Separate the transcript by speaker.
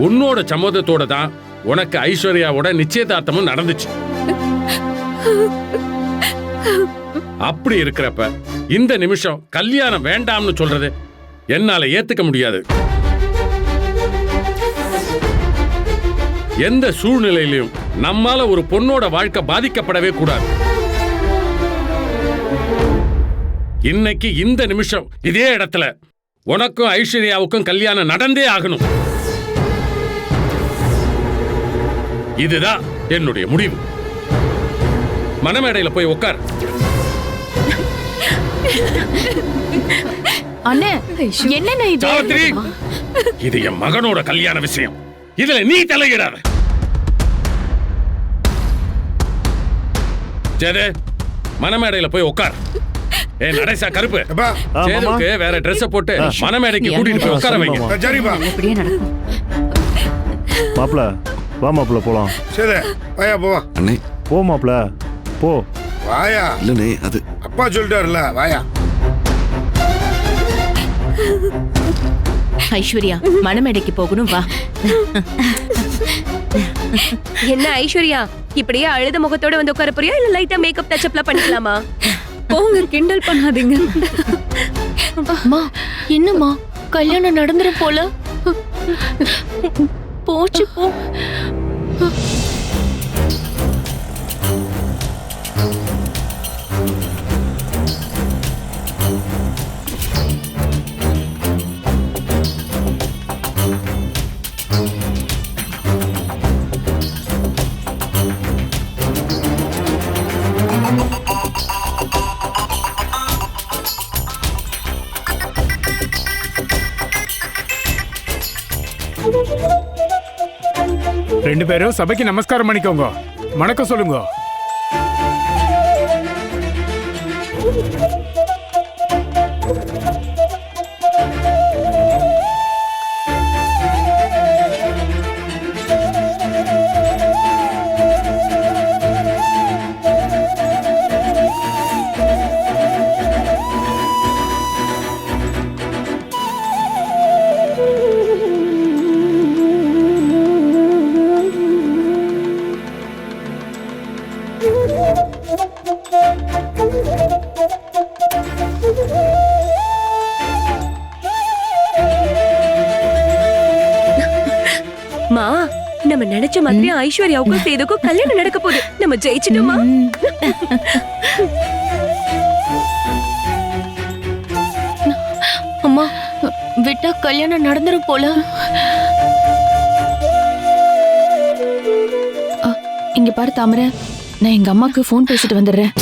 Speaker 1: உன்னோட சம்மதத்தோட தான் உனக்கு ஐஸ்வர்யாவோட நிச்சயதார்த்தமும் நடந்துச்சு. அப்படி இருக்கிறப்ப இந்த நிமிஷம் கல்யாணம் வேண்டாம்னு சொல்றது என்னால ஏத்துக்க முடியாது. எந்த சூழ்நிலையிலும் நம்மால ஒரு பொண்ணோட வாழ்க்கை பாதிக்கப்படவே கூடாது. இன்னைக்கு இந்த நிமிஷம் இதே இடத்துல உனக்கும் ஐஸ்வர்யாவுக்கும் கல்யாணம் நடந்தே ஆகணும். இதுதான் என்னுடைய முடிவு. மணமேடையில போய் உட்கார்.
Speaker 2: அண்ணே, என்ன இது?
Speaker 1: சாவித்ரி, இது என் மகனோட கல்யாண விஷயம். இதுல நீ தலையிடாத. ஜெயதே, மணமேடையில போய் உட்கார். நடேசா கருப்பு, சேதுக்கு வேற ட்ரெஸ் போட்டு மணமேடைக்கு கூட்டிட்டு போய் உட்கார வைங்க.
Speaker 2: எப்படியே நடக்கும்.
Speaker 3: மாப்ள, வா மாப்ள போலாம்.
Speaker 4: சரி, வாயா போவா.
Speaker 5: அண்ணே
Speaker 3: போ மாப்ள, போ.
Speaker 4: வாயா.
Speaker 5: இல்லண்ணே, அது
Speaker 4: அப்பா சொல்லிட்டாருல, வாயா.
Speaker 2: ஐஸ்வர்யா, மணமேடைக்கு போகணும், வா.
Speaker 6: என்ன ஐஸ்வர்யா, இப்படியே அழுத முகத்தோட வந்து உட்கார போறியா இல்ல லைட்டா மேக்கப் டச் அப்லாம் பண்ணிக்கலாமா?
Speaker 2: போங்க, கிண்டல் பண்ணாதீங்க. அம்மா, என்னம்மா கல்யாணம் நடந்துரும் போல. போச்சு போ.
Speaker 7: ரெண்டு பேரும் சபைக்கு நமஸ்காரம் பண்ணிக்கோங்க. வணக்கம் சொல்லுங்க.
Speaker 6: மா, நம்ம நினைச்ச மாதிரி ஐஸ்வர்யாவுக்கும் சேதுக்கும் கல்யாணம் நடக்க போகுது. நம்ம ஜெயிச்சிட்டோமா?
Speaker 2: அம்மா, விட்டா கல்யாணம் நடந்துரும் போல. இங்க பாரு தாமரை, நான் எங்க அம்மாக்கு போன் பேசிட்டு வந்துடுறேன்.